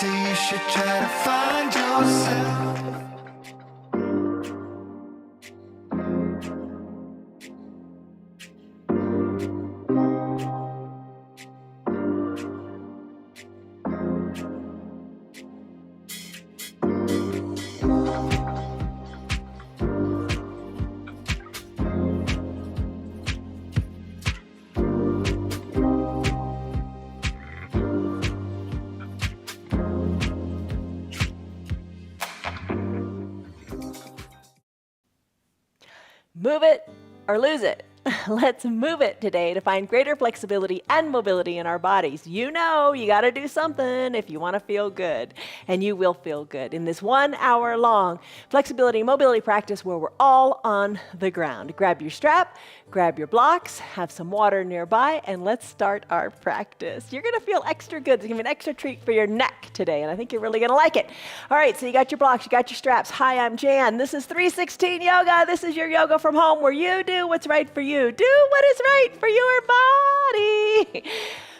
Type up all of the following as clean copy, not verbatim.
So you should try to find yourself. Move it or lose it. Let's move it today to find greater flexibility and mobility in our bodies. You know you got to do something if you want to feel good, and you will feel good in this 1 hour long flexibility and mobility practice where we're all on the ground. Grab your strap, grab your blocks, have some water nearby, and let's start our practice. You're going to feel extra good. It's going to be an extra treat for your neck today, and I think you're really going to like it. All right, so you got your blocks, you got your straps. Hi, I'm Jan. This is 316 Yoga. This is your yoga from home where you do what's right for you. Do what is right for your body.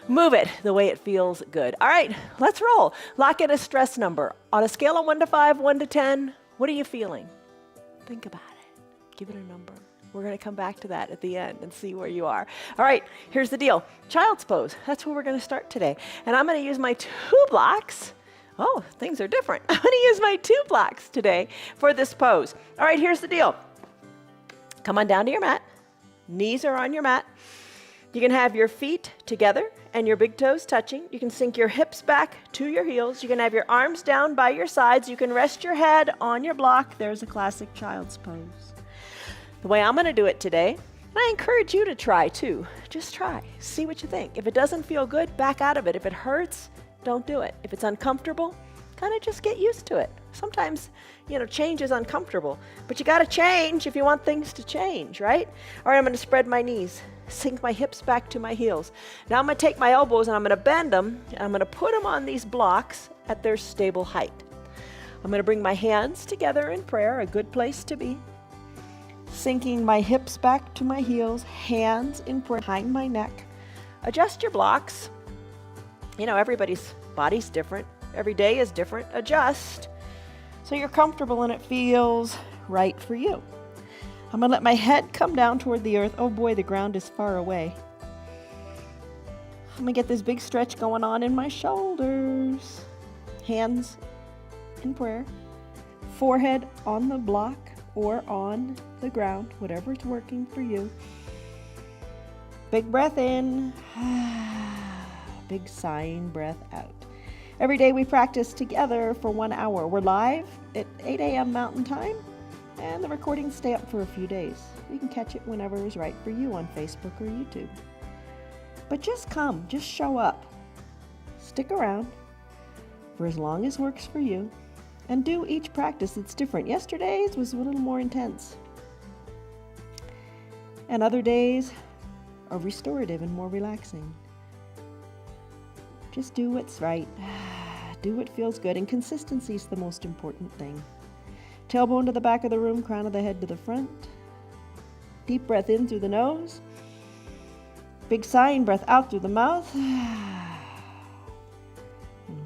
Move it the way it feels good. All right, let's roll. Lock in a stress number. On a scale of 1 to 5, 1 to 10, what are you feeling? Think about it. Give it a number. We're going to come back to that at the end and see where you are. All right, here's the deal. Child's pose. That's where we're going to start today. And I'm going to use my 2 blocks. Oh, things are different. I'm going to use my 2 blocks today for this pose. All right, here's the deal. Come on down to your mat. Knees are on your mat. You can have your feet together and your big toes touching. You can sink your hips back to your heels. You can have your arms down by your sides. You can rest your head on your block. There's a classic child's pose. The way I'm going to do it today, and I encourage you to try too. Just try. See what you think. If it doesn't feel good, back out of it. If it hurts, don't do it. If it's uncomfortable, kind of just get used to it. Sometimes, change is uncomfortable, but you got to change if you want things to change, right? All right, I'm going to spread my knees, sink my hips back to my heels. Now I'm going to take my elbows and I'm going to bend them, and I'm going to put them on these blocks at their stable height. I'm going to bring my hands together in prayer, a good place to be. Sinking my hips back to my heels, hands in prayer behind my neck. Adjust your blocks. You know, everybody's body's different. Every day is different. Adjust so you're comfortable and it feels right for you. I'm going to let my head come down toward the earth. Oh boy, the ground is far away. I'm going to get this big stretch going on in my shoulders. Hands in prayer. Forehead on the block or on the ground, whatever's working for you. Big breath in. Big sighing breath out. Every day we practice together for 1 hour. We're live at 8 a.m. Mountain Time, and the recordings stay up for a few days. You can catch it whenever is right for you on Facebook or YouTube. But just come, just show up. Stick around for as long as works for you, and do each practice that's different. Yesterday's was a little more intense, and other days are restorative and more relaxing. Just do what's right. Do what feels good, and consistency is the most important thing. Tailbone to the back of the room, crown of the head to the front. Deep breath in through the nose. Big sighing breath out through the mouth.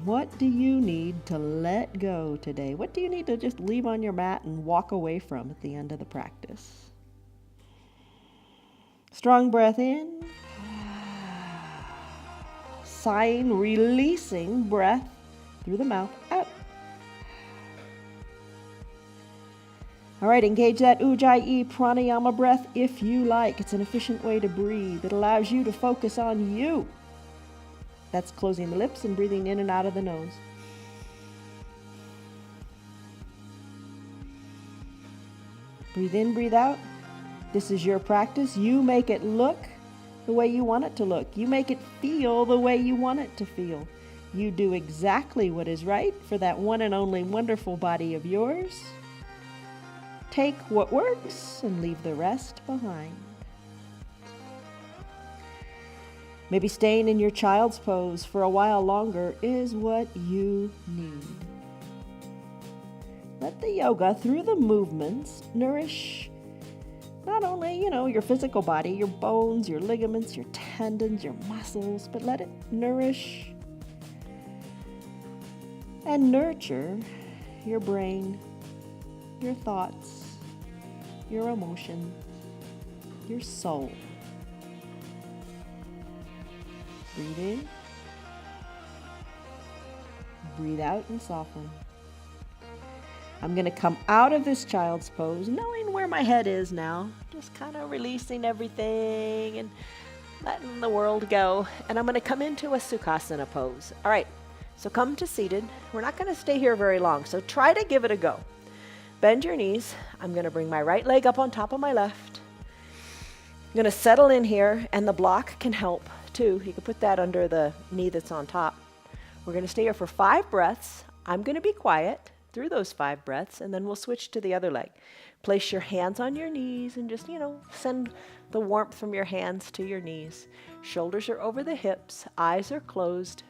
What do you need to let go today? What do you need to just leave on your mat and walk away from at the end of the practice? Strong breath in. Sighing, releasing breath through the mouth out. All right, engage that Ujjayi pranayama breath if you like. It's an efficient way to breathe. It allows you to focus on you. That's closing the lips and breathing in and out of the nose. Breathe in, breathe out. This is your practice. You make it look the way you want it to look. You make it feel the way you want it to feel. You do exactly what is right for that one and only wonderful body of yours. Take what works and leave the rest behind. Maybe staying in your child's pose for a while longer is what you need. Let the yoga, through the movements, nourish not only, your physical body, your bones, your ligaments, your tendons, your muscles, but let it nourish and nurture your brain, your thoughts, your emotions, your soul. Breathe in, breathe out and soften. I'm going to come out of this child's pose, knowing where my head is now, just kind of releasing everything and letting the world go. And I'm going to come into a Sukhasana pose. All right, so come to seated. We're not going to stay here very long, so try to give it a go. Bend your knees. I'm going to bring my right leg up on top of my left. I'm going to settle in here, and the block can help too. You can put that under the knee that's on top. We're going to stay here for 5 breaths. I'm going to be quiet through those 5 breaths, and then we'll switch to the other leg. Place your hands on your knees and just, send the warmth from your hands to your knees. Shoulders are over the hips, eyes are closed.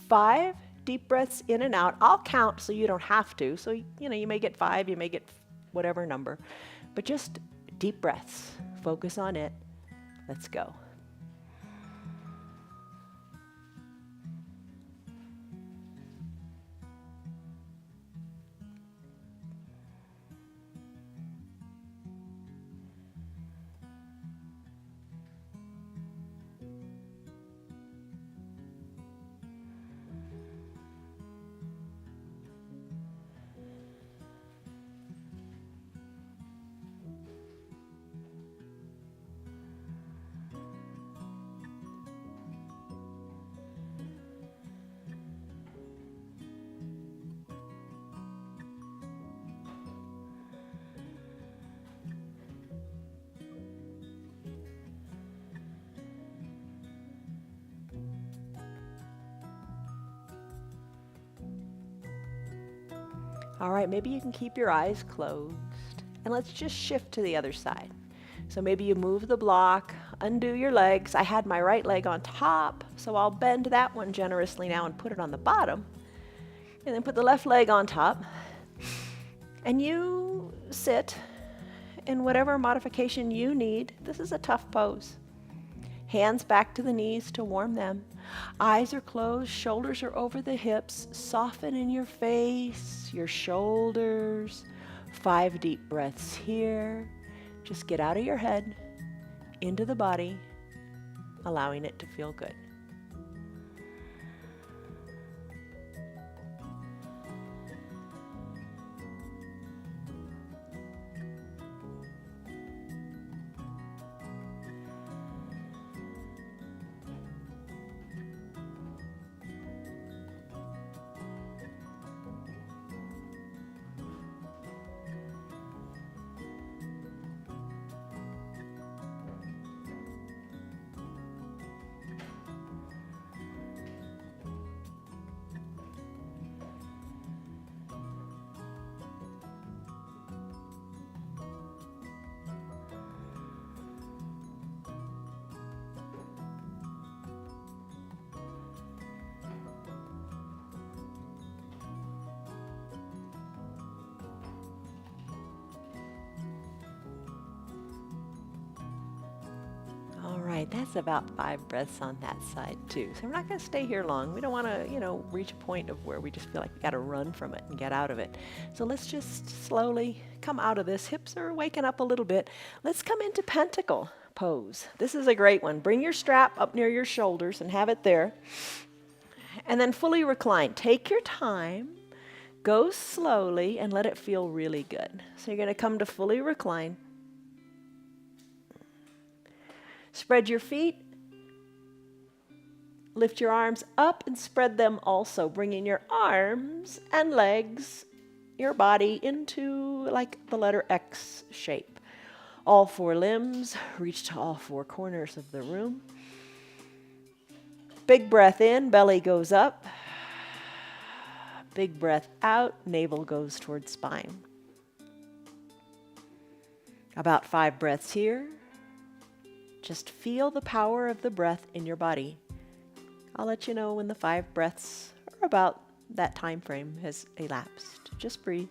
5 deep breaths in and out. I'll count so you don't have to. So, you may get 5, you may get whatever number, but just deep breaths. Focus on it. Let's go. All right, maybe you can keep your eyes closed, and let's just shift to the other side. So maybe you move the block, undo your legs. I had my right leg on top, so I'll bend that one generously now and put it on the bottom. And then put the left leg on top. And you sit in whatever modification you need. This is a tough pose. Hands back to the knees to warm them. Eyes are closed, shoulders are over the hips. Soften in your face, your shoulders. 5 deep breaths here. Just get out of your head, into the body, allowing it to feel good. All right, that's about 5 breaths on that side too. So we're not going to stay here long. We don't want to, reach a point of where we just feel like we got to run from it and get out of it. So let's just slowly come out of this. Hips are waking up a little bit. Let's come into pentacle pose. This is a great one. Bring your strap up near your shoulders and have it there. And then fully recline. Take your time. Go slowly and let it feel really good. So you're going to come to fully recline. Spread your feet. Lift your arms up and spread them also, bringing your arms and legs, your body into like the letter X shape. All 4 limbs, reach to all 4 corners of the room. Big breath in, belly goes up. Big breath out, navel goes towards spine. About 5 breaths here. Just feel the power of the breath in your body. I'll let you know when the 5 breaths or about that time frame has elapsed. Just breathe.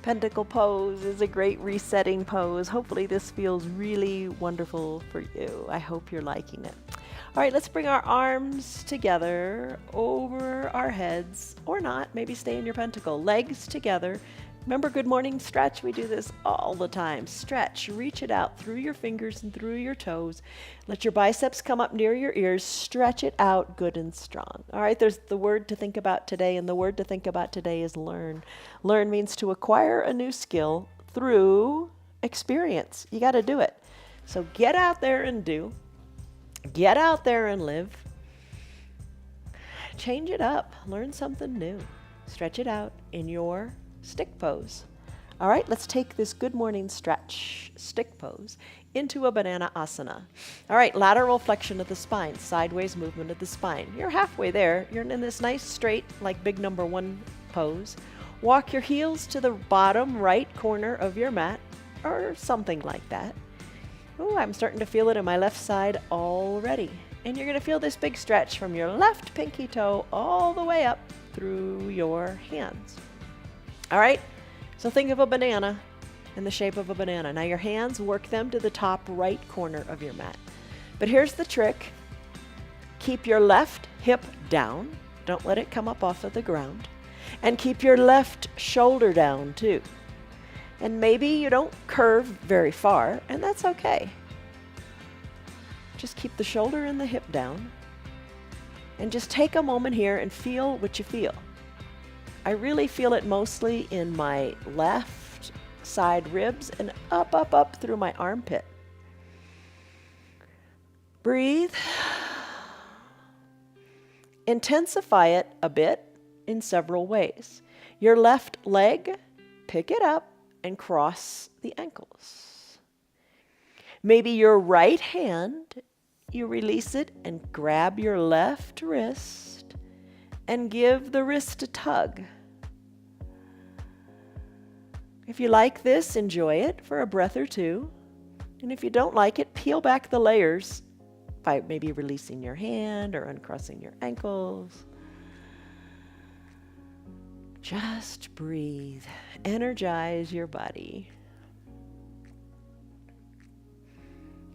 Pentacle pose is a great resetting pose. Hopefully this feels really wonderful for you. I hope you're liking it. All right, let's bring our arms together over our heads, or not, maybe stay in your pentacle. Legs together. Remember Good Morning Stretch? We do this all the time. Stretch, reach it out through your fingers and through your toes. Let your biceps come up near your ears. Stretch it out good and strong. All right, there's the word to think about today, and the word to think about today is learn. Learn means to acquire a new skill through experience. You got to do it. So get out there and do. Get out there and live. Change it up. Learn something new. Stretch it out in your stick pose. All right, let's take this Good Morning Stretch stick pose into a banana asana. All right, lateral flexion of the spine, sideways movement of the spine. You're halfway there. You're in this nice straight, like big number 1 pose. Walk your heels to the bottom right corner of your mat, or something like that. Ooh, I'm starting to feel it in my left side already. And you're going to feel this big stretch from your left pinky toe all the way up through your hands. All right, so think of a banana in the shape of a banana. Now your hands, work them to the top right corner of your mat. But here's the trick. Keep your left hip down. Don't let it come up off of the ground. And keep your left shoulder down too. And maybe you don't curve very far, and that's okay. Just keep the shoulder and the hip down. And just take a moment here and feel what you feel. I really feel it mostly in my left side ribs and up through my armpit. Breathe. Intensify it a bit in several ways. Your left leg, pick it up and cross the ankles. Maybe your right hand, you release it and grab your left wrist and give the wrist a tug. If you like this, enjoy it for a breath or two. And if you don't like it, peel back the layers by maybe releasing your hand or uncrossing your ankles. Just breathe. Energize your body.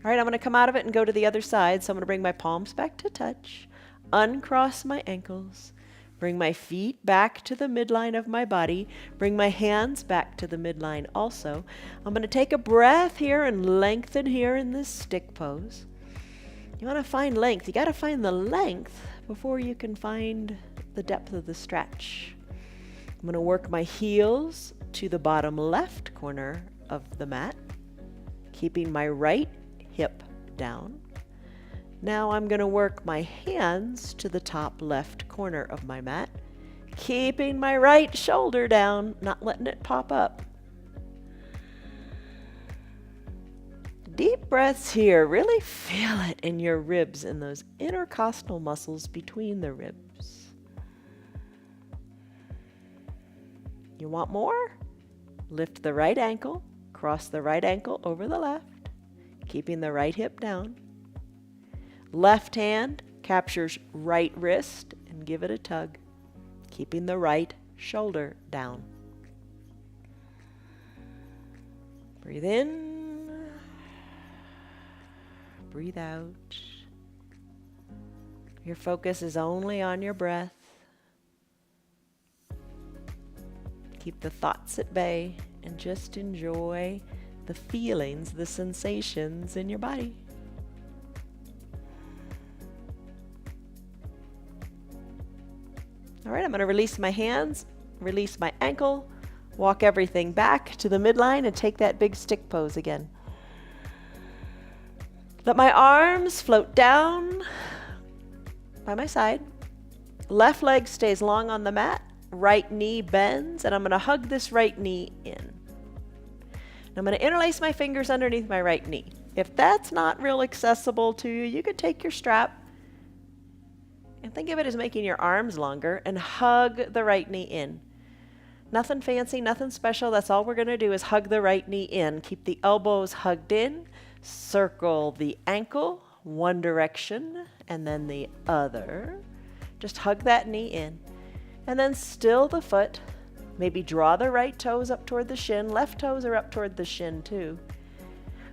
All right, I'm going to come out of it and go to the other side. So I'm going to bring my palms back to touch, uncross my ankles, bring my feet back to the midline of my body, bring my hands back to the midline also. I'm going to take a breath here and lengthen here in this stick pose. You want to find length. You got to find the length before you can find the depth of the stretch. I'm going to work my heels to the bottom left corner of the mat, keeping my right hip down. Now I'm going to work my hands to the top left corner of my mat, keeping my right shoulder down, not letting it pop up. Deep breaths here. Really feel it in your ribs and those intercostal muscles between the ribs. You want more? Lift the right ankle, cross the right ankle over the left, keeping the right hip down. Left hand captures right wrist and give it a tug, keeping the right shoulder down. Breathe in. Breathe out. Your focus is only on your breath. Keep the thoughts at bay and just enjoy the feelings, the sensations in your body. All right, I'm going to release my hands, release my ankle, walk everything back to the midline and take that big stick pose again. Let my arms float down by my side. Left leg stays long on the mat. Right knee bends, and I'm going to hug this right knee in. I'm going to interlace my fingers underneath my right knee. If that's not real accessible to you, you could take your strap and think of it as making your arms longer and hug the right knee in. Nothing fancy, nothing special. That's all we're going to do is hug the right knee in. Keep the elbows hugged in. Circle the ankle one direction and then the other. Just hug that knee in. And then still the foot. Maybe draw the right toes up toward the shin. Left toes are up toward the shin too.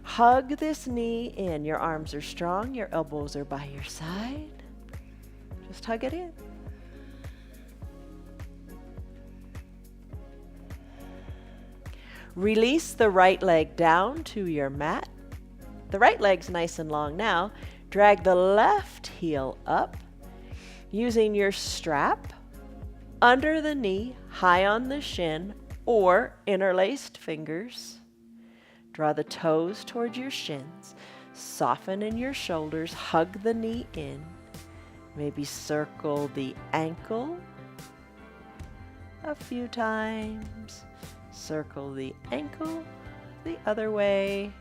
Hug this knee in. Your arms are strong. Your elbows are by your side. Just hug it in. Release the right leg down to your mat. The right leg's nice and long now. Drag the left heel up using your strap under the knee, high on the shin, or interlaced fingers. Draw the toes towards your shins. Soften in your shoulders. Hug the knee in. Maybe circle the ankle a few times. Circle the ankle the other way.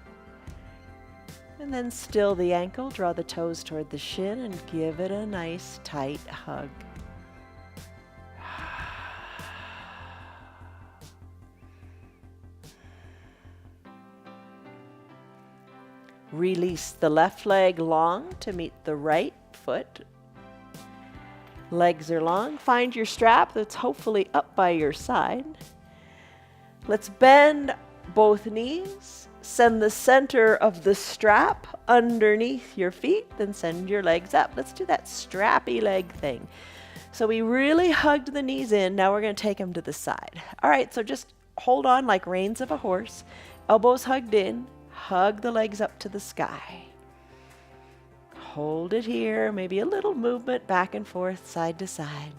And then still the ankle, draw the toes toward the shin and give it a nice tight hug. Release the left leg long to meet the right foot. Legs are long. Find your strap that's hopefully up by your side. Let's bend both knees. Send the center of the strap underneath your feet, then send your legs up. Let's do that strappy leg thing. So we really hugged the knees in. Now we're going to take them to the side. All right, so just hold on like reins of a horse, elbows hugged in, hug the legs up to the sky. Hold it here, maybe a little movement back and forth, side to side.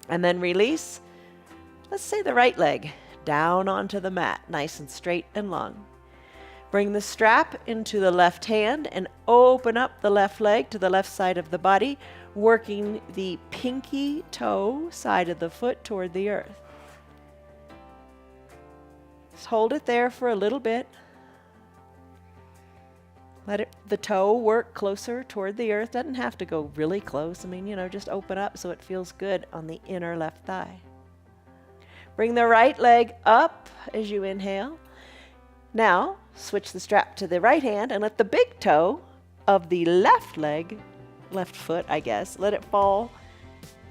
And then release, let's say the right leg, down onto the mat, nice and straight and long. Bring the strap into the left hand and open up the left leg to the left side of the body, working the pinky toe side of the foot toward the earth. Just hold it there for a little bit. Let the toe work closer toward the earth. Doesn't have to go really close. I mean, just open up so it feels good on the inner left thigh. Bring the right leg up as you inhale. Now, switch the strap to the right hand and let the big toe of the left leg, left foot, I guess, let it fall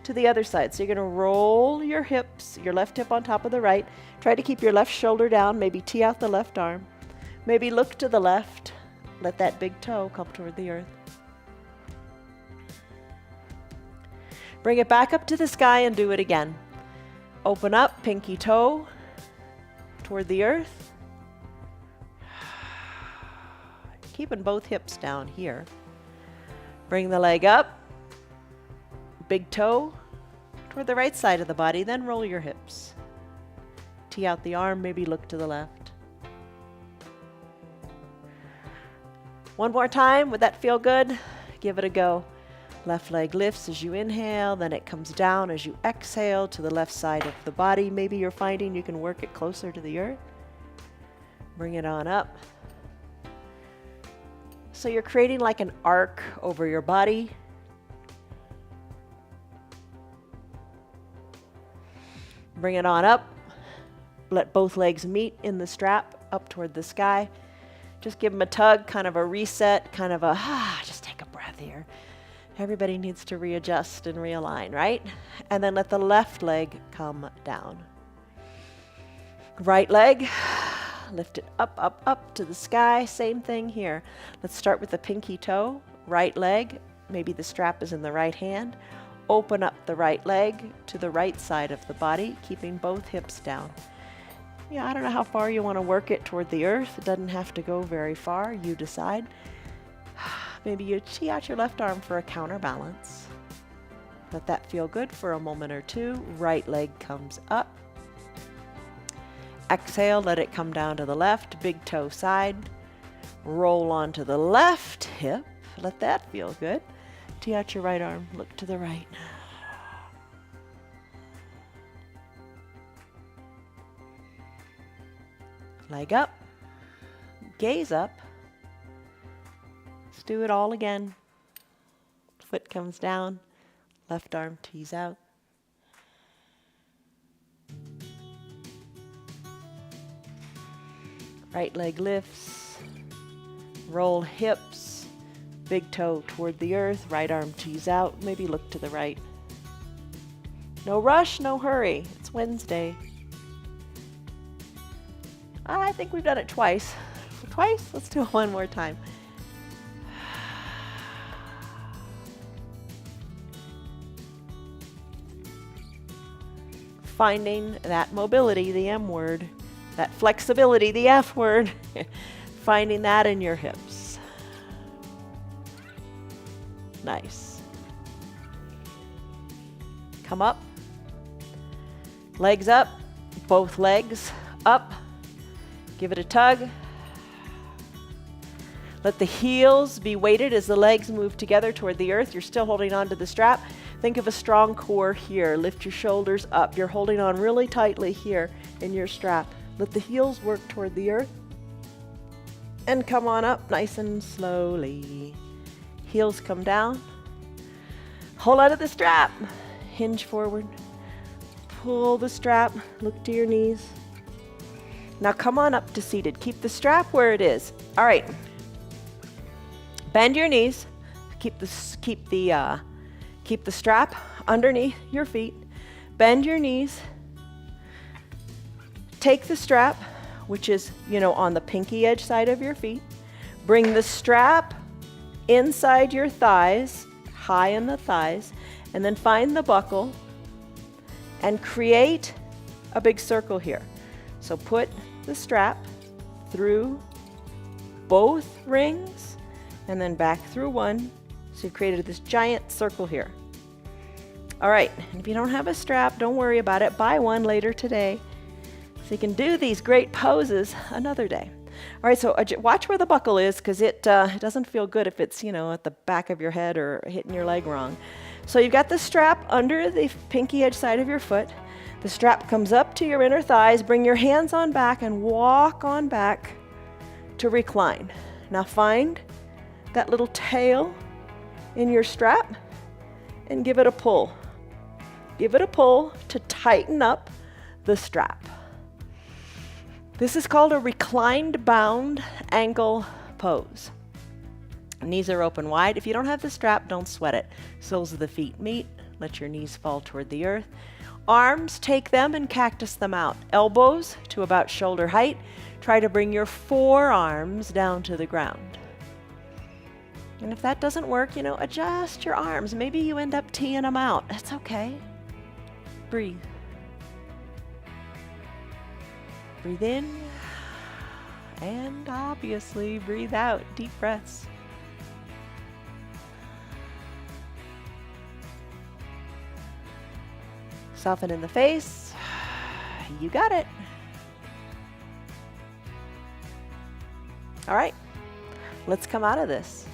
to the other side. So you're going to roll your hips, your left hip on top of the right. Try to keep your left shoulder down, maybe tee out the left arm. Maybe look to the left. Let that big toe come toward the earth. Bring it back up to the sky and do it again. Open up, pinky toe toward the earth. Keeping both hips down here. Bring the leg up, big toe toward the right side of the body, then roll your hips. Tee out the arm, maybe look to the left. One more time, would that feel good? Give it a go. Left leg lifts as you inhale, then it comes down as you exhale to the left side of the body. Maybe you're finding you can work it closer to the earth. Bring it on up. So you're creating like an arc over your body. Bring it on up. Let both legs meet in the strap up toward the sky. Just give them a tug, kind of a reset, kind of a, just take a breath here. Everybody needs to readjust and realign, right? And then let the left leg come down. Right leg, lift it up, up, up to the sky. Same thing here. Let's start with the pinky toe. Right leg, maybe the strap is in the right hand. Open up the right leg to the right side of the body, keeping both hips down. Yeah, I don't know how far you want to work it toward the earth. It doesn't have to go very far. You decide. Maybe you tee out your left arm for a counterbalance. Let that feel good for a moment or two. Right leg comes up. Exhale, let it come down to the left, big toe side. Roll onto the left hip. Let that feel good. Tee out your right arm, look to the right. Leg up, gaze up. Let's do it all again. Foot comes down, left arm tees out. Right leg lifts, roll hips, big toe toward the earth, right arm tees out, maybe look to the right. No rush, no hurry, it's Wednesday. I think we've done it twice. Twice? Let's do it one more time. Finding that mobility, the M word, that flexibility, the F word, finding that in your hips. Nice. Come up. Legs up, both legs up. Give it a tug. Let the heels be weighted as the legs move together toward the earth. You're still holding on to the strap. Think of a strong core here. Lift your shoulders up. You're holding on really tightly here in your strap. Let the heels work toward the earth. And come on up nice and slowly. Heels come down. Hold out of the strap. Hinge forward. Pull the strap. Look to your knees. Now come on up to seated. Keep the strap where it is. All right. Bend your knees. Keep the strap underneath your feet. Bend your knees. Take the strap, which is, on the pinky edge side of your feet. Bring the strap inside your thighs, high in the thighs, and then find the buckle and create a big circle here. So put the strap through both rings and then back through one. So you've created this giant circle here. All right, and if you don't have a strap, don't worry about it. Buy one later today. So you can do these great poses another day. All right, so watch where the buckle is, because it doesn't feel good if it's, at the back of your head or hitting your leg wrong. So you've got the strap under the pinky edge side of your foot. The strap comes up to your inner thighs. Bring your hands on back and walk on back to recline. Now find that little tail in your strap and give it a pull. Give it a pull to tighten up the strap. This is called a reclined bound ankle pose. Knees are open wide. If you don't have the strap, don't sweat it. Soles of the feet meet. Let your knees fall toward the earth. Arms, take them and cactus them out. Elbows to about shoulder height. Try to bring your forearms down to the ground. And if that doesn't work, adjust your arms. Maybe you end up teeing them out. That's okay. Breathe. Breathe in, and obviously breathe out. Deep breaths. Soften in the face. You got it. All right, let's come out of this.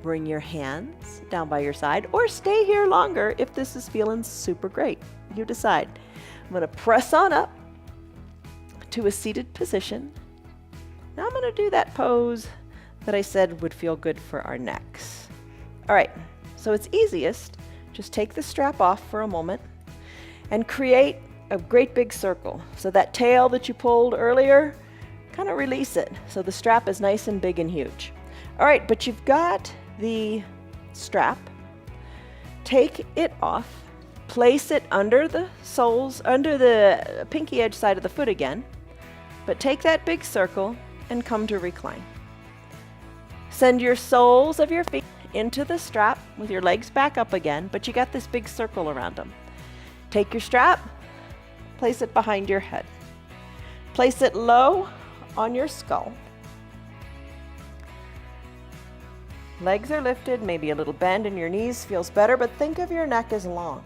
Bring your hands down by your side, or stay here longer if this is feeling super great. You decide. I'm going to press on up to a seated position. Now I'm going to do that pose that I said would feel good for our necks. All right, so it's easiest. Just take the strap off for a moment and create a great big circle. So that tail that you pulled earlier, kind of release it so the strap is nice and big and huge. All right, but you've got the strap. Take it off. Place it under the soles, under the pinky edge side of the foot again. But take that big circle and come to recline. Send your soles of your feet into the strap with your legs back up again, but you got this big circle around them. Take your strap, place it behind your head. Place it low on your skull. Legs are lifted, maybe a little bend in your knees feels better, but think of your neck as long.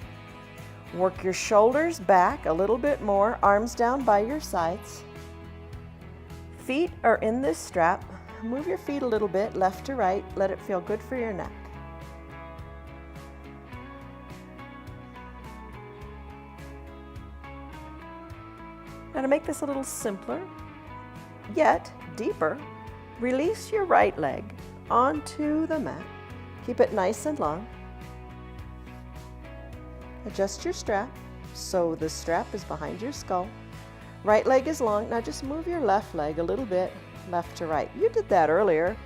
Work your shoulders back a little bit more, arms down by your sides. Feet are in this strap. Move your feet a little bit, left to right. Let it feel good for your neck. Now to make this a little simpler, yet deeper, release your right leg onto the mat. Keep it nice and long. Adjust your strap so the strap is behind your skull. Right leg is long. Now just move your left leg a little bit left to right. You did that earlier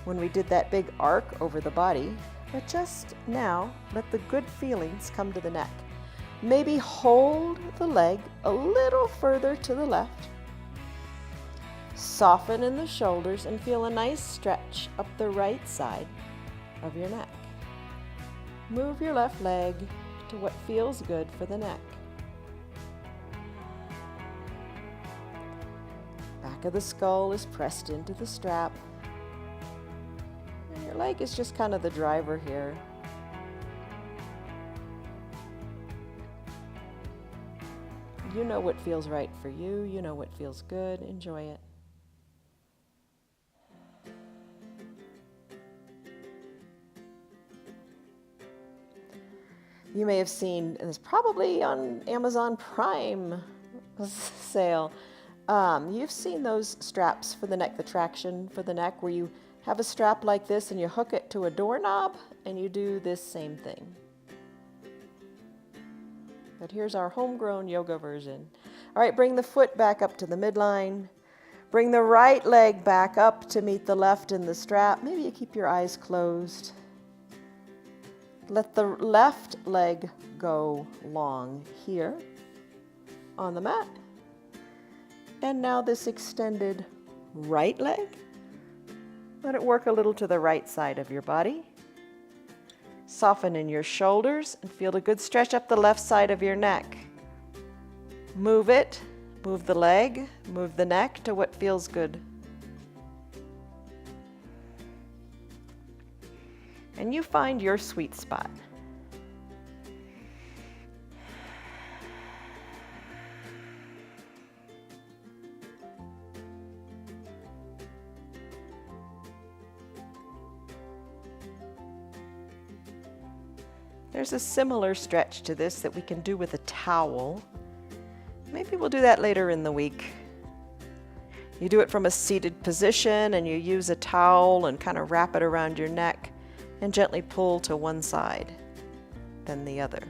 when we did that big arc over the body, but just now let the good feelings come to the neck. Maybe hold the leg a little further to the left. Soften in the shoulders and feel a nice stretch up the right side of your neck. Move your left leg to what feels good for the neck. Back of the skull is pressed into the strap. And your leg is just kind of the driver here. You know what feels right for you. You know what feels good. Enjoy it. You may have seen, and it's probably on Amazon Prime sale, you've seen those straps for the neck, the traction for the neck, where you have a strap like this and you hook it to a doorknob and you do this same thing. But here's our homegrown yoga version. All right, bring the foot back up to the midline. Bring the right leg back up to meet the left in the strap. Maybe you keep your eyes closed. Let the left leg go long here on the mat. And now this extended right leg. Let it work a little to the right side of your body. Soften in your shoulders and feel a good stretch up the left side of your neck. Move it Move the leg, move the neck to what feels good. And you find your sweet spot. There's a similar stretch to this that we can do with a towel. Maybe we'll do that later in the week. You do it from a seated position and you use a towel and kind of wrap it around your neck and gently pull to one side, then the other.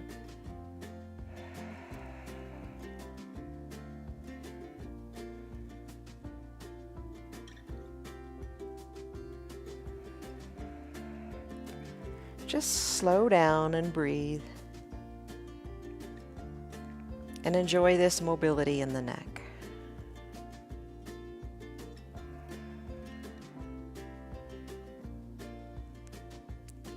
Just slow down and breathe. And enjoy this mobility in the neck.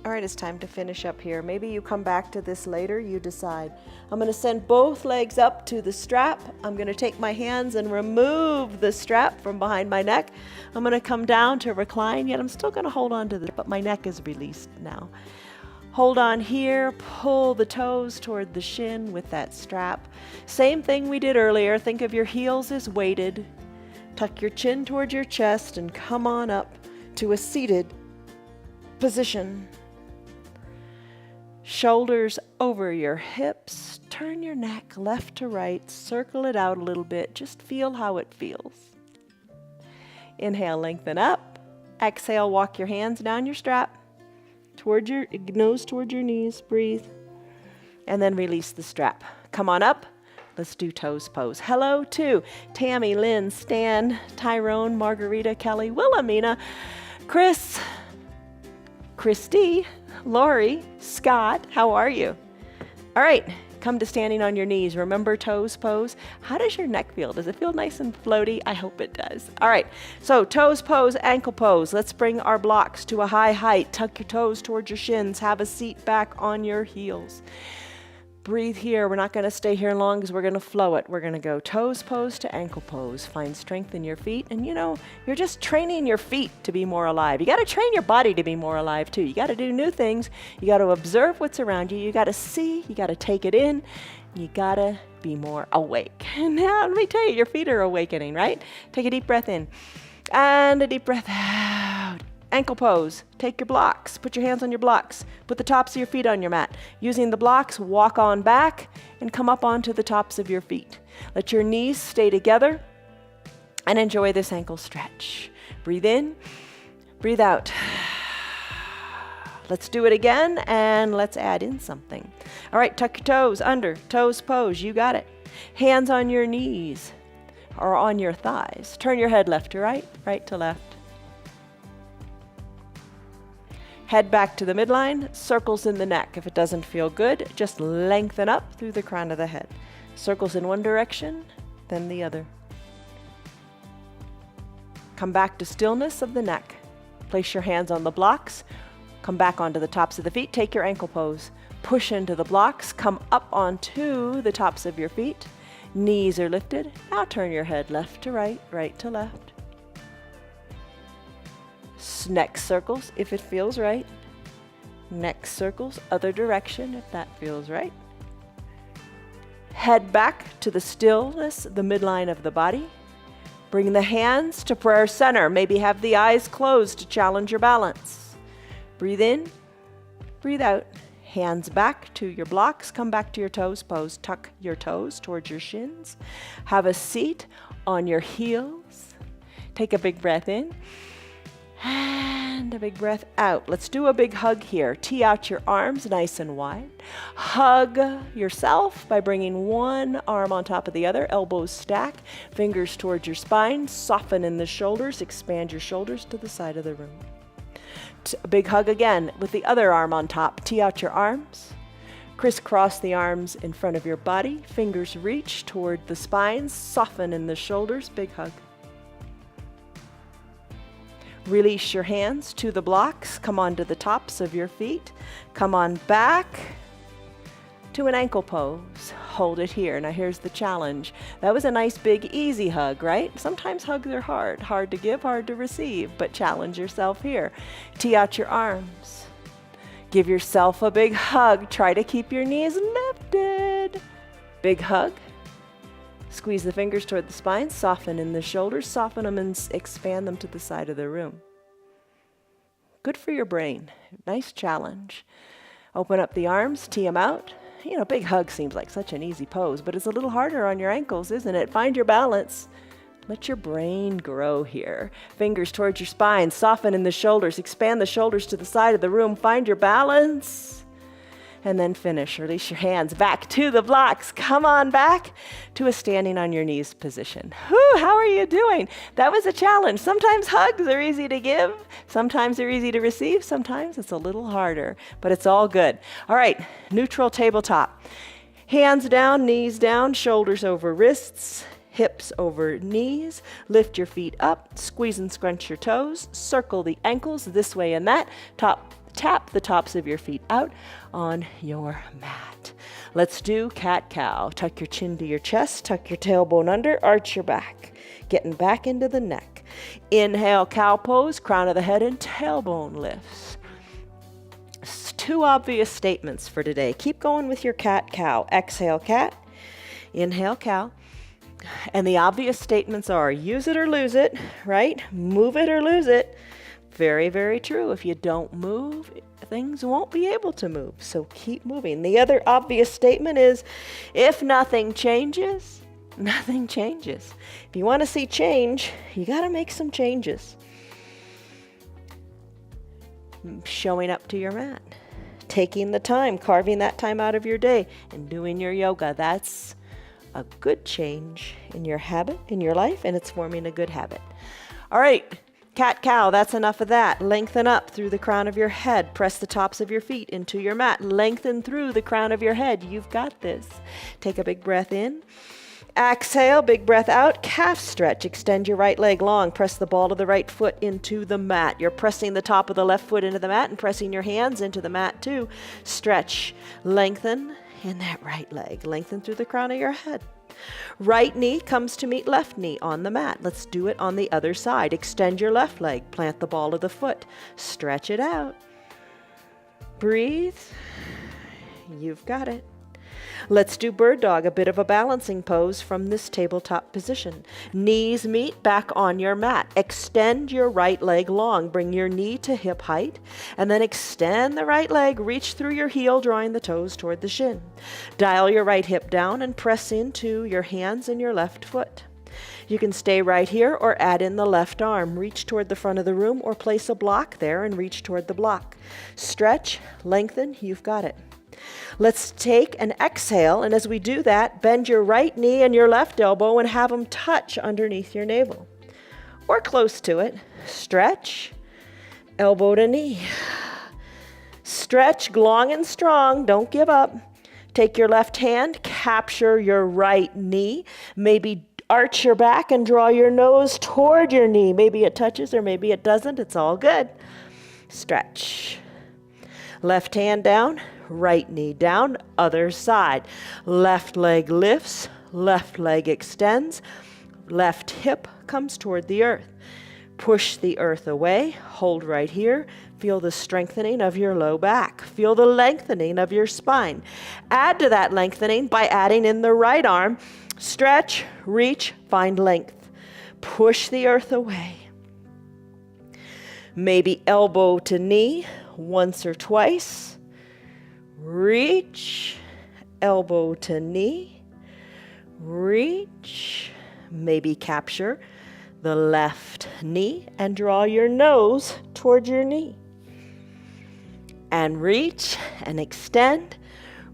All right, it's time to finish up here. Maybe you come back to this later, you decide. I'm gonna send both legs up to the strap. I'm gonna take my hands and remove the strap from behind my neck. I'm gonna come down to recline, yet I'm still gonna hold on to but my neck is released now. Hold on here, pull the toes toward the shin with that strap. Same thing we did earlier. Think of your heels as weighted. Tuck your chin toward your chest and come on up to a seated position. Shoulders over your hips. Turn your neck left to right. Circle it out a little bit. Just feel how it feels. Inhale, lengthen up. Exhale, walk your hands down your strap. Toward your nose, toward your knees, breathe. And then release the strap. Come on up. Let's do toes pose. Hello to Tammy, Lynn, Stan, Tyrone, Margarita, Kelly, Wilhelmina, Chris, Christy, Lori, Scott. How are you? All right. Come to standing on your knees. Remember toes pose. How does your neck feel? Does it feel nice and floaty? I hope it does. All right, so toes pose, ankle pose. Let's bring our blocks to a high height. Tuck your toes towards your shins. Have a seat back on your heels. Breathe here. We're not going to stay here long because we're going to flow it. We're going to go toes pose to ankle pose. Find strength in your feet. And you know, you're just training your feet to be more alive. You got to train your body to be more alive too. You got to do new things. You got to observe what's around you. You got to see. You got to take it in. You got to be more awake. And now let me tell you, your feet are awakening, right? Take a deep breath in and a deep breath out. Ankle pose. Take your blocks. Put your hands on your blocks. Put the tops of your feet on your mat. Using the blocks, walk on back and come up onto the tops of your feet. Let your knees stay together and enjoy this ankle stretch. Breathe in, breathe out. Let's do it again and let's add in something. All right, tuck your toes under, toes pose. You got it. Hands on your knees or on your thighs. Turn your head left to right, right to left. Head back to the midline, circles in the neck. If it doesn't feel good, just lengthen up through the crown of the head. Circles in one direction, then the other. Come back to stillness of the neck. Place your hands on the blocks. Come back onto the tops of the feet. Take your ankle pose. Push into the blocks. Come up onto the tops of your feet. Knees are lifted. Now turn your head left to right, right to left. Neck circles if it feels right. Neck circles other direction if that feels right. Head back to the stillness, the midline of the body. Bring the hands to prayer center. Maybe have the eyes closed to challenge your balance. Breathe in, breathe out. Hands back to your blocks. Come back to your toes pose. Tuck your toes towards your shins. Have a seat on your heels. Take a big breath in. And a big breath out. Let's do a big hug here. Tee out your arms nice and wide. Hug yourself by bringing one arm on top of the other. Elbows stack. Fingers towards your spine. Soften in the shoulders. Expand your shoulders to the side of the room. A big hug again with the other arm on top. Tee out your arms. Crisscross the arms in front of your body. Fingers reach toward the spine. Soften in the shoulders. Big hug. Release your hands to the blocks. Come onto the tops of your feet. Come on back to an ankle pose. Hold it here. Now here's the challenge. That was a nice big easy hug, right? Sometimes hugs are hard. Hard to give, hard to receive, but challenge yourself here. Tee out your arms. Give yourself a big hug. Try to keep your knees lifted. Big hug. Squeeze the fingers toward the spine. Soften in the shoulders. Soften them and expand them to the side of the room. Good for your brain. Nice challenge. Open up the arms. Tee them out. You know, big hug seems like such an easy pose, but it's a little harder on your ankles, isn't it? Find your balance. Let your brain grow here. Fingers towards your spine. Soften in the shoulders. Expand the shoulders to the side of the room. Find your balance. And then finish. Release your hands back to the blocks. Come on back to a standing on your knees position. Whew, how are you doing? That was a challenge. Sometimes hugs are easy to give. Sometimes they're easy to receive. Sometimes it's a little harder, but it's all good. All right, neutral tabletop. Hands down, knees down, shoulders over wrists, hips over knees. Lift your feet up, squeeze and scrunch your toes. Circle the ankles this way and that. Tap the tops of your feet out on your mat. Let's do cat-cow. Tuck your chin to your chest, tuck your tailbone under, arch your back. Getting back into the neck. Inhale, cow pose, crown of the head and tailbone lifts. Two obvious statements for today. Keep going with your cat-cow. Exhale, cat. Inhale, cow. And the obvious statements are use it or lose it, right? Move it or lose it. Very, very true. If you don't move, things won't be able to move. So keep moving. The other obvious statement is if nothing changes, nothing changes. If you want to see change, you got to make some changes. Showing up to your mat, taking the time, carving that time out of your day and doing your yoga. That's a good change in your habit, in your life, and it's forming a good habit. All right. Cat-cow, that's enough of that. Lengthen up through the crown of your head. Press the tops of your feet into your mat. Lengthen through the crown of your head. You've got this. Take a big breath in. Exhale, big breath out. Calf stretch. Extend your right leg long. Press the ball of the right foot into the mat. You're pressing the top of the left foot into the mat and pressing your hands into the mat too. Stretch. Lengthen in that right leg. Lengthen through the crown of your head. Right knee comes to meet left knee on the mat. Let's do it on the other side. Extend your left leg. Plant the ball of the foot. Stretch it out. Breathe. You've got it. Let's do bird dog, a bit of a balancing pose from this tabletop position. Knees meet back on your mat. Extend your right leg long. Bring your knee to hip height, and then extend the right leg. Reach through your heel, drawing the toes toward the shin. Dial your right hip down and press into your hands and your left foot. You can stay right here or add in the left arm. Reach toward the front of the room or place a block there and reach toward the block. Stretch, lengthen, you've got it. Let's take an exhale, and as we do that, bend your right knee and your left elbow and have them touch underneath your navel or close to it. Stretch, elbow to knee. Stretch long and strong, don't give up. Take your left hand, capture your right knee, maybe arch your back and draw your nose toward your knee. Maybe it touches or maybe it doesn't, it's all good. Stretch. Left hand down. Right knee down, other side. Left leg lifts, left leg extends, left hip comes toward the earth. Push the earth away, hold right here. Feel the strengthening of your low back. Feel the lengthening of your spine. Add to that lengthening by adding in the right arm. Stretch, reach, find length. Push the earth away. Maybe elbow to knee once or twice. Reach, elbow to knee, reach, maybe capture the left knee and draw your nose toward your knee. And reach and extend,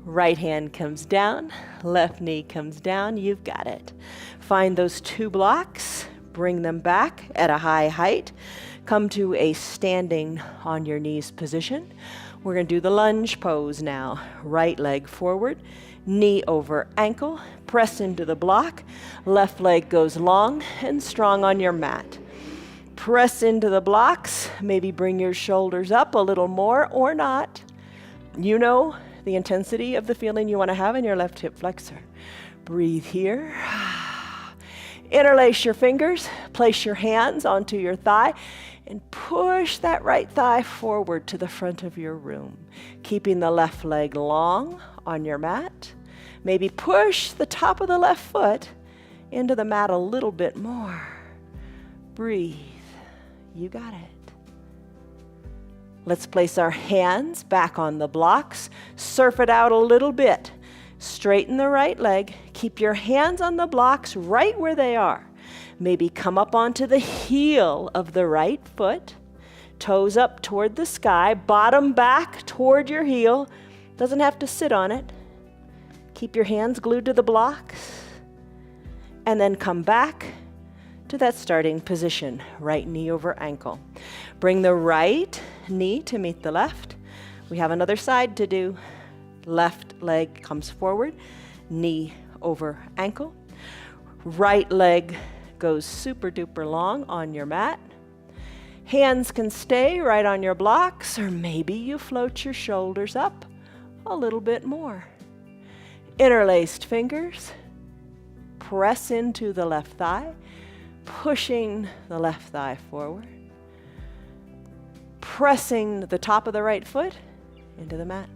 right hand comes down, left knee comes down, you've got it. Find those two blocks, bring them back at a high height, come to a standing on your knees position. We're going to do the lunge pose now. Right leg forward, knee over ankle, press into the block. Left leg goes long and strong on your mat. Press into the blocks, maybe bring your shoulders up a little more or not. You know the intensity of the feeling you want to have in your left hip flexor. Breathe here. Interlace your fingers, place your hands onto your thigh, and push that right thigh forward to the front of your room, keeping the left leg long on your mat. Maybe push the top of the left foot into the mat a little bit more. Breathe. You got it. Let's place our hands back on the blocks. Surf it out a little bit. Straighten the right leg. Keep your hands on the blocks right where they are. Maybe come up onto the heel of the right foot. Toes up toward the sky. Bottom back toward your heel. Doesn't have to sit on it. Keep your hands glued to the blocks. And then come back to that starting position. Right knee over ankle. Bring the right knee to meet the left. We have another side to do. Left leg comes forward. Knee over ankle. Right leg goes super duper long on your mat. Hands can stay right on your blocks, or maybe you float your shoulders up a little bit more. Interlaced fingers. Press into the left thigh, pushing the left thigh forward. Pressing the top of the right foot into the mat.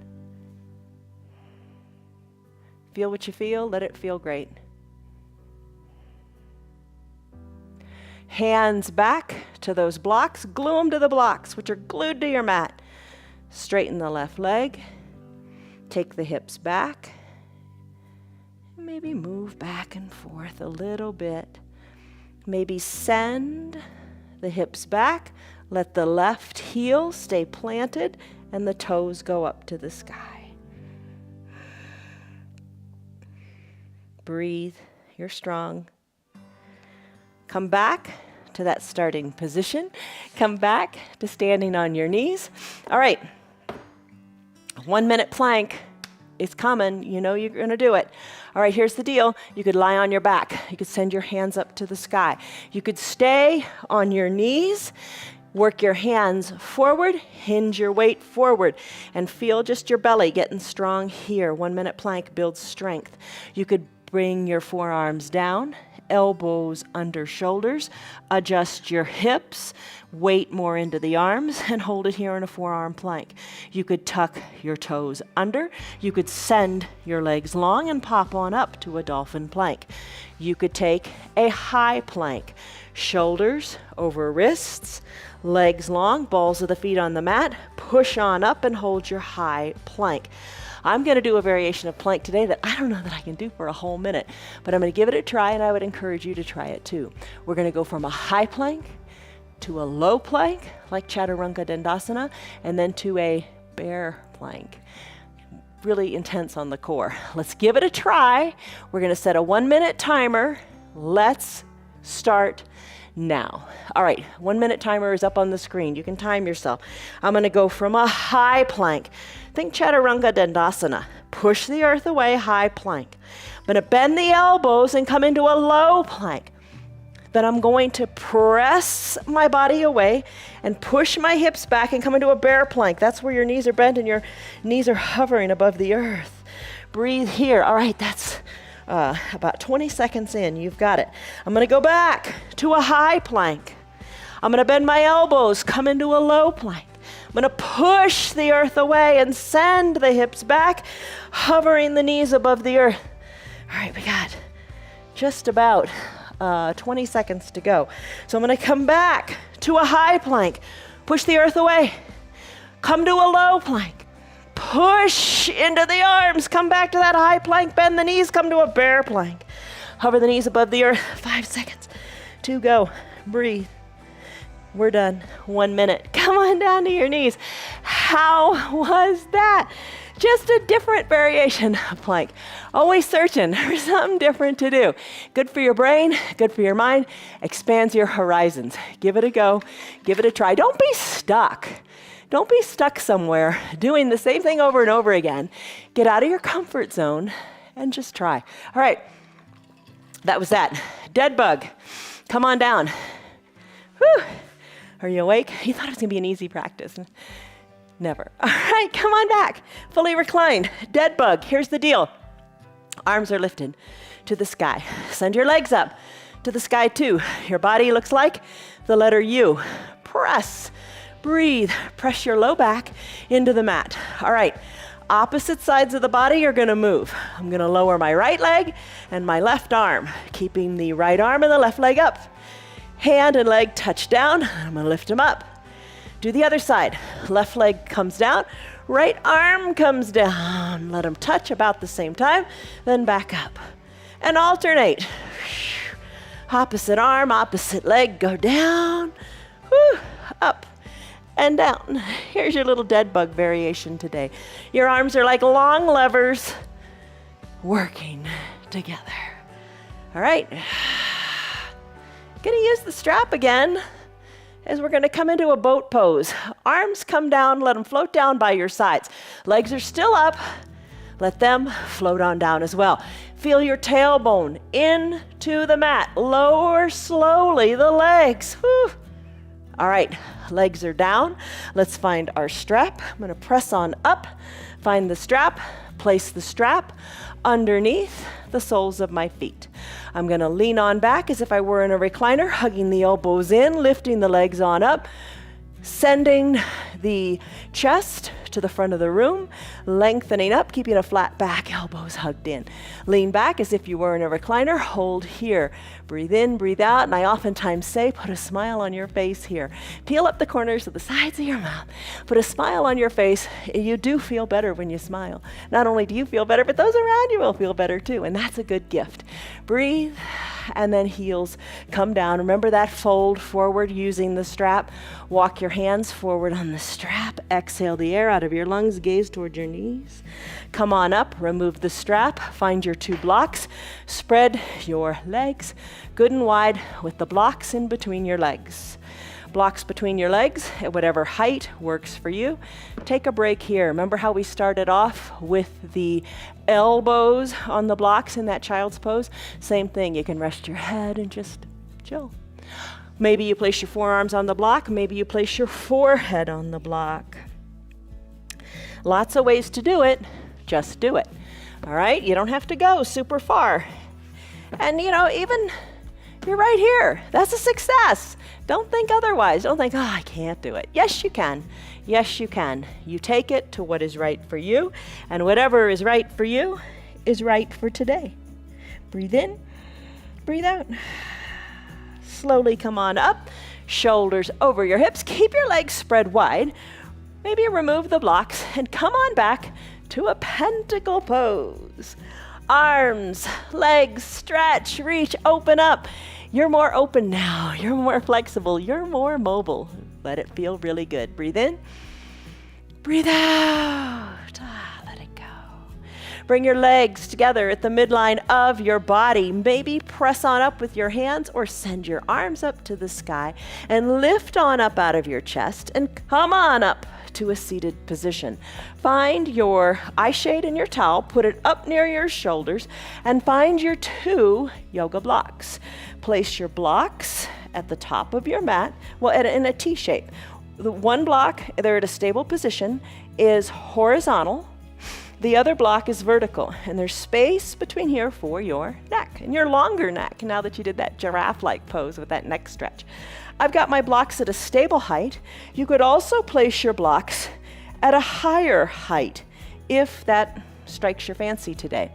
Feel what you feel, let it feel great. Hands back to those blocks, glue them to the blocks, which are glued to your mat. Straighten the left leg, take the hips back, maybe move back and forth a little bit. Maybe send the hips back, let the left heel stay planted, and the toes go up to the sky. Breathe, you're strong. Come back to that starting position. Come back to standing on your knees. All right, 1 minute plank is coming. You know you're gonna do it. All right, here's the deal. You could lie on your back. You could send your hands up to the sky. You could stay on your knees, work your hands forward, hinge your weight forward, and feel just your belly getting strong here. 1 minute plank builds strength. You could bring your forearms down, elbows under shoulders, adjust your hips, weight more into the arms, and hold it here in a forearm plank. You could tuck your toes under. You could send your legs long and pop on up to a dolphin plank. You could take a high plank, shoulders over wrists, legs long, balls of the feet on the mat, push on up and hold your high plank. I'm going to do a variation of plank today that I don't know that I can do for a whole minute, but I'm going to give it a try, and I would encourage you to try it too. We're going to go from a high plank to a low plank, like Chaturanga Dandasana, and then to a bear plank. Really intense on the core. Let's give it a try. We're going to set a 1 minute timer. Let's start now. All right, 1 minute timer is up on the screen. You can time yourself. I'm going to go from a high plank. Think Chaturanga Dandasana. Push the earth away, high plank. I'm going to bend the elbows and come into a low plank. Then I'm going to press my body away and push my hips back and come into a bear plank. That's where your knees are bent and your knees are hovering above the earth. Breathe here. All right, that's about 20 seconds in. You've got it. I'm going to go back to a high plank. I'm going to bend my elbows, come into a low plank. I'm going to push the earth away and send the hips back, hovering the knees above the earth. All right, we got just about 20 seconds to go. So I'm going to come back to a high plank, push the earth away, come to a low plank, push into the arms, come back to that high plank, bend the knees, come to a bear plank. Hover the knees above the earth. 5 seconds to go. Breathe. We're done. 1 minute. Come on down to your knees. How was that? Just a different variation of plank. Always searching for something different to do. Good for your brain, good for your mind, expands your horizons. Give it a go. Give it a try. Don't be stuck. Don't be stuck somewhere doing the same thing over and over again. Get out of your comfort zone and just try. All right. That was that. Dead bug. Come on down. Whew. Are you awake? You thought it was going to be an easy practice. Never. All right, come on back. Fully reclined. Dead bug. Here's the deal. Arms are lifted to the sky. Send your legs up to the sky too. Your body looks like the letter U. Press. Breathe. Press your low back into the mat. All right. Opposite sides of the body are going to move. I'm going to lower my right leg and my left arm, keeping the right arm and the left leg up. Hand and leg touch down. I'm going to lift them up. Do the other side. Left leg comes down, right arm comes down. Let them touch about the same time, then back up. And alternate. Opposite arm, opposite leg, go down, up and down. Here's your little dead bug variation today. Your arms are like long levers working together. All right. Gonna use the strap again, as we're going to come into a boat pose. Arms come down, let them float down by your sides. Legs are still up, let them float on down as well. Feel your tailbone into the mat. Lower slowly the legs. Whew. All right, legs are down. Let's find our strap. I'm going to press on up, find the strap, place the strap underneath the soles of my feet. I'm going to lean on back as if I were in a recliner, hugging the elbows in, lifting the legs on up, sending the chest to the front of the room, lengthening up, keeping a flat back, elbows hugged in. Lean back as if you were in a recliner, hold here. Breathe in, breathe out, and I oftentimes say, put a smile on your face here. Peel up the corners of the sides of your mouth. Put a smile on your face. You do feel better when you smile. Not only do you feel better, but those around you will feel better too, and that's a good gift. Breathe, and then heels come down. Remember that fold forward using the strap. Walk your hands forward on the strap. Exhale the air out of your lungs. Gaze toward your knees. Come on up. Remove the strap. Find your two blocks. Spread your legs good and wide with the blocks in between your legs. Blocks between your legs at whatever height works for you. Take a break here. Remember how we started off with the elbows on the blocks in that child's pose? Same thing. You can rest your head and just chill. Maybe you place your forearms on the block. Maybe you place your forehead on the block. Lots of ways to do it. Just do it. All right? You don't have to go super far. And, even you're right here. That's a success. Don't think otherwise. Don't think, I can't do it. Yes, you can. Yes, you can. You take it to what is right for you, and whatever is right for you is right for today. Breathe in, breathe out. Slowly come on up, shoulders over your hips. Keep your legs spread wide. Maybe remove the blocks and come on back to a pentacle pose. Arms, legs, stretch, reach, open up. You're more open now. You're more flexible. You're more mobile. Let it feel really good. Breathe in. Breathe out. Let it go. Bring your legs together at the midline of your body. Maybe press on up with your hands or send your arms up to the sky and lift on up out of your chest and come on up to a seated position. Find your eye shade and your towel, put it up near your shoulders, and find your two yoga blocks. Place your blocks at the top of your mat, in a T shape. The one block, they're at a stable position, is horizontal. The other block is vertical, and there's space between here for your neck and your longer neck, now that you did that giraffe-like pose with that neck stretch. I've got my blocks at a stable height. You could also place your blocks at a higher height if that strikes your fancy today.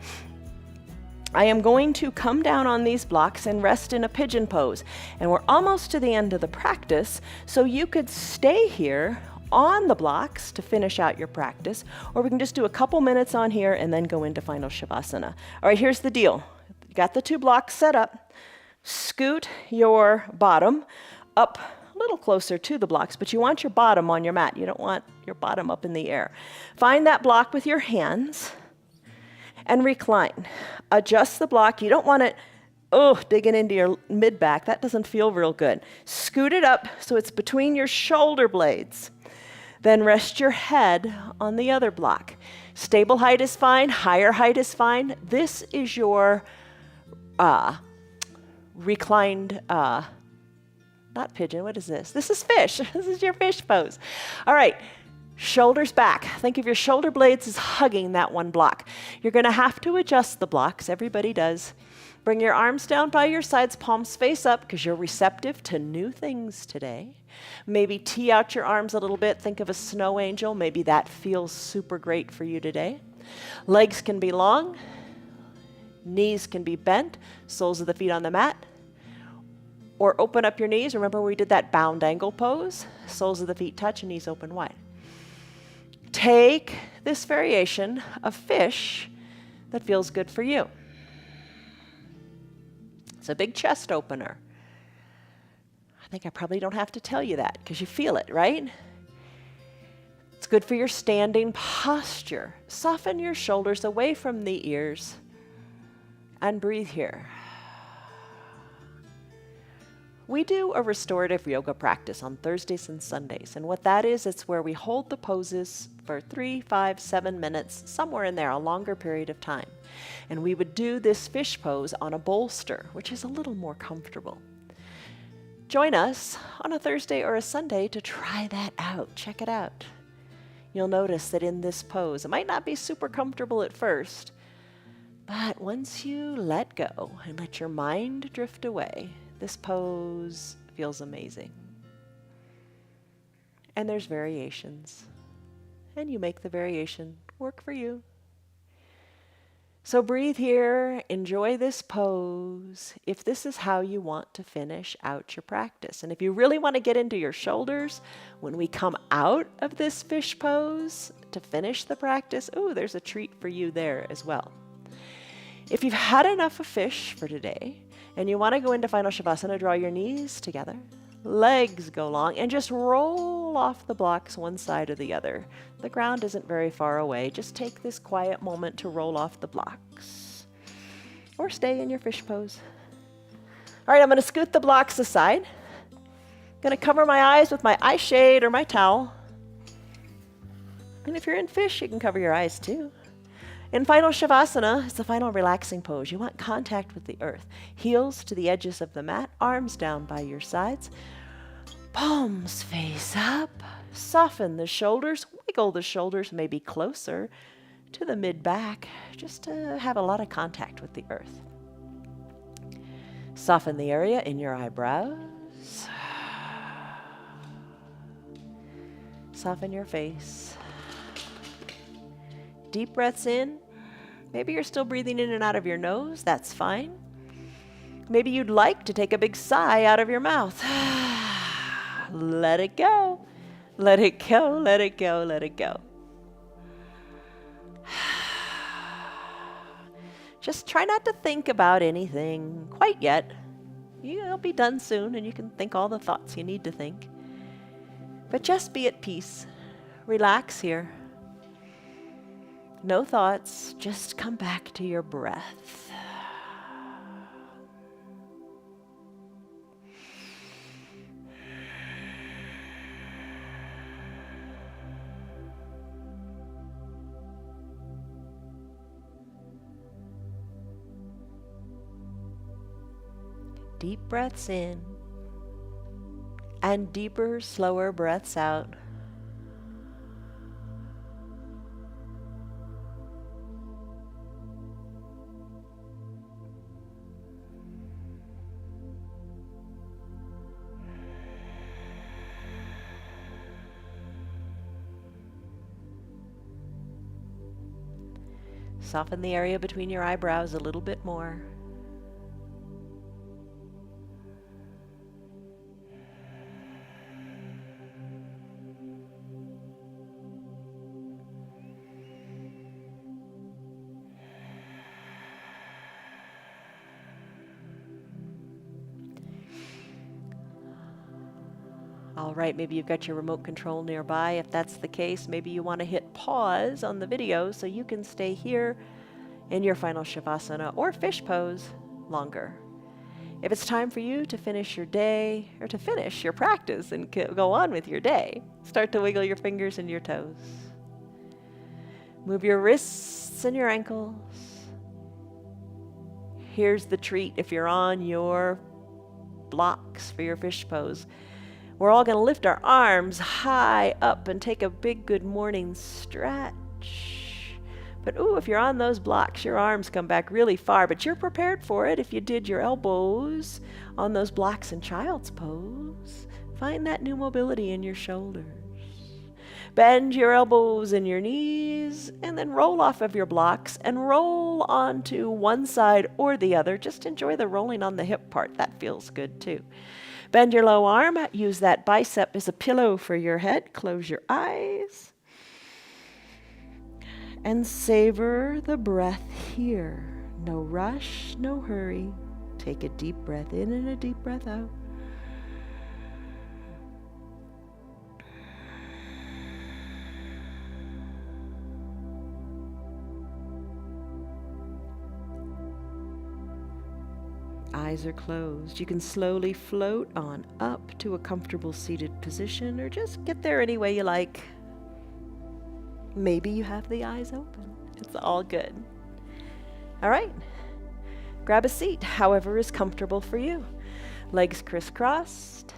I am going to come down on these blocks and rest in a pigeon pose. And we're almost to the end of the practice, so you could stay here on the blocks to finish out your practice, or we can just do a couple minutes on here and then go into final Shavasana. All right, here's the deal. You got the two blocks set up. Scoot your bottom up a little closer to the blocks, but you want your bottom on your mat. You don't want your bottom up in the air. Find that block with your hands and recline. Adjust the block. You don't want it digging into your mid-back. That doesn't feel real good. Scoot it up so it's between your shoulder blades. Then rest your head on the other block. Stable height is fine. Higher height is fine. This is your reclined, not pigeon, what is this? This is fish. This is your fish pose. All right. Shoulders back. Think of your shoulder blades as hugging that one block. You're going to have to adjust the blocks. Everybody does. Bring your arms down by your sides, palms face up, because you're receptive to new things today. Maybe tee out your arms a little bit. Think of a snow angel. Maybe that feels super great for you today. Legs can be long. Knees can be bent. Soles of the feet on the mat. Or open up your knees. Remember we did that bound angle pose? Soles of the feet touch and knees open wide. Take this variation of fish that feels good for you. It's a big chest opener. I think I probably don't have to tell you that because you feel it, right? It's good for your standing posture. Soften your shoulders away from the ears and breathe here. We do a restorative yoga practice on Thursdays and Sundays, and what that is, it's where we hold the poses for 3, 5, 7 minutes, somewhere in there, a longer period of time. And we would do this fish pose on a bolster, which is a little more comfortable. Join us on a Thursday or a Sunday to try that out. Check it out. You'll notice that in this pose, it might not be super comfortable at first, but once you let go and let your mind drift away, this pose feels amazing. And there's variations. And you make the variation work for you. So breathe here, enjoy this pose, if this is how you want to finish out your practice. And if you really want to get into your shoulders, when we come out of this fish pose to finish the practice, ooh, there's a treat for you there as well. If you've had enough of fish for today, and you want to go into Final Shavasana, draw your knees together, legs go long, and just roll off the blocks one side or the other. The ground isn't very far away. Just take this quiet moment to roll off the blocks. Or stay in your fish pose. All right, I'm going to scoot the blocks aside. I'm going to cover my eyes with my eye shade or my towel. And if you're in fish, you can cover your eyes too. In Final Shavasana, it's the final relaxing pose. You want contact with the earth. Heels to the edges of the mat, arms down by your sides. Palms face up. Soften the shoulders, wiggle the shoulders maybe closer to the mid-back, just to have a lot of contact with the earth. Soften the area in your eyebrows. Soften your face. Deep breaths in. Maybe you're still breathing in and out of your nose. That's fine. Maybe you'd like to take a big sigh out of your mouth. Let it go. Let it go, let it go, let it go. Just try not to think about anything quite yet. You'll be done soon and you can think all the thoughts you need to think. But just be at peace. Relax here. No thoughts, just come back to your breath. Deep breaths in and deeper, slower breaths out. Soften the area between your eyebrows a little bit more. All right, maybe you've got your remote control nearby. If that's the case, maybe you want to hit pause on the video so you can stay here in your Final Shavasana or fish pose longer. If it's time for you to finish your day or to finish your practice and go on with your day, start to wiggle your fingers and your toes. Move your wrists and your ankles. Here's the treat if you're on your blocks for your fish pose. We're all going to lift our arms high up and take a big good morning stretch. But ooh, if you're on those blocks, your arms come back really far, but you're prepared for it if you did your elbows on those blocks in child's pose. Find that new mobility in your shoulders. Bend your elbows and your knees, and then roll off of your blocks and roll onto one side or the other. Just enjoy the rolling on the hip part. That feels good too. Bend your low arm. Use that bicep as a pillow for your head. Close your eyes. And savor the breath here. No rush, no hurry. Take a deep breath in and a deep breath out. Eyes are closed. You can slowly float on up to a comfortable seated position, or just get there any way you like. Maybe you have the eyes open. It's all good. All right. Grab a seat, however is comfortable for you. Legs crisscrossed.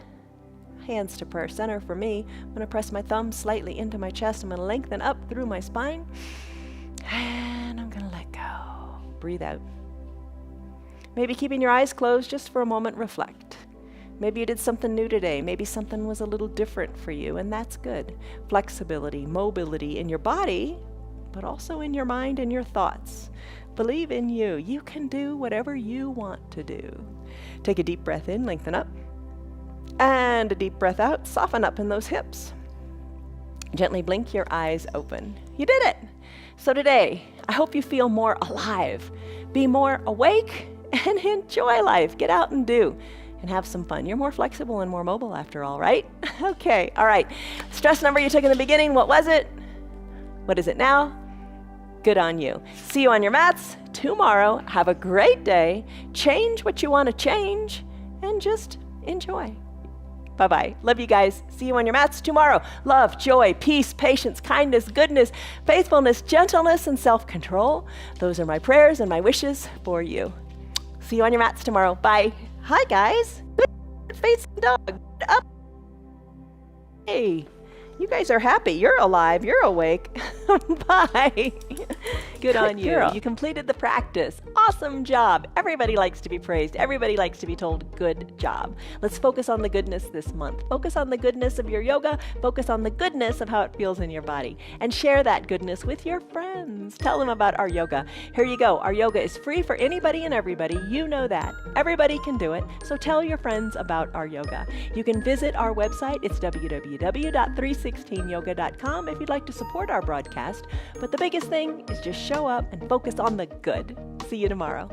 Hands to prayer center for me. I'm going to press my thumbs slightly into my chest. I'm going to lengthen up through my spine. And I'm going to let go. Breathe out. Maybe keeping your eyes closed just for a moment, reflect. Maybe you did something new today. Maybe something was a little different for you, and that's good. Flexibility, mobility in your body, but also in your mind and your thoughts. Believe in you. You can do whatever you want to do. Take a deep breath in, lengthen up. And a deep breath out, soften up in those hips. Gently blink your eyes open. You did it. So today, I hope you feel more alive, be more awake, and enjoy life. Get out and do, and have some fun. You're more flexible and more mobile after all, right? Okay, all right. Stress number you took in the beginning, what was it? What is it now? Good on you. See you on your mats tomorrow. Have a great day. Change what you want to change, and just enjoy. Bye-bye. Love you guys. See you on your mats tomorrow. Love, joy, peace, patience, kindness, goodness, faithfulness, gentleness, and self-control. Those are my prayers and my wishes for you. See you on your mats tomorrow. Bye. Hi, guys. Good face dog. Up. Hey, you guys are happy. You're alive. You're awake. Bye. Good on you. You completed the practice. Awesome job. Everybody likes to be praised. Everybody likes to be told good job. Let's focus on the goodness this month. Focus on the goodness of your yoga. Focus on the goodness of how it feels in your body. And share that goodness with your friends. Tell them about our yoga. Here you go. Our yoga is free for anybody and everybody. You know that. Everybody can do it. So tell your friends about our yoga. You can visit our website. It's www.316yoga.com if you'd like to support our broadcast. But the biggest thing is just show up and focus on the good. See you tomorrow.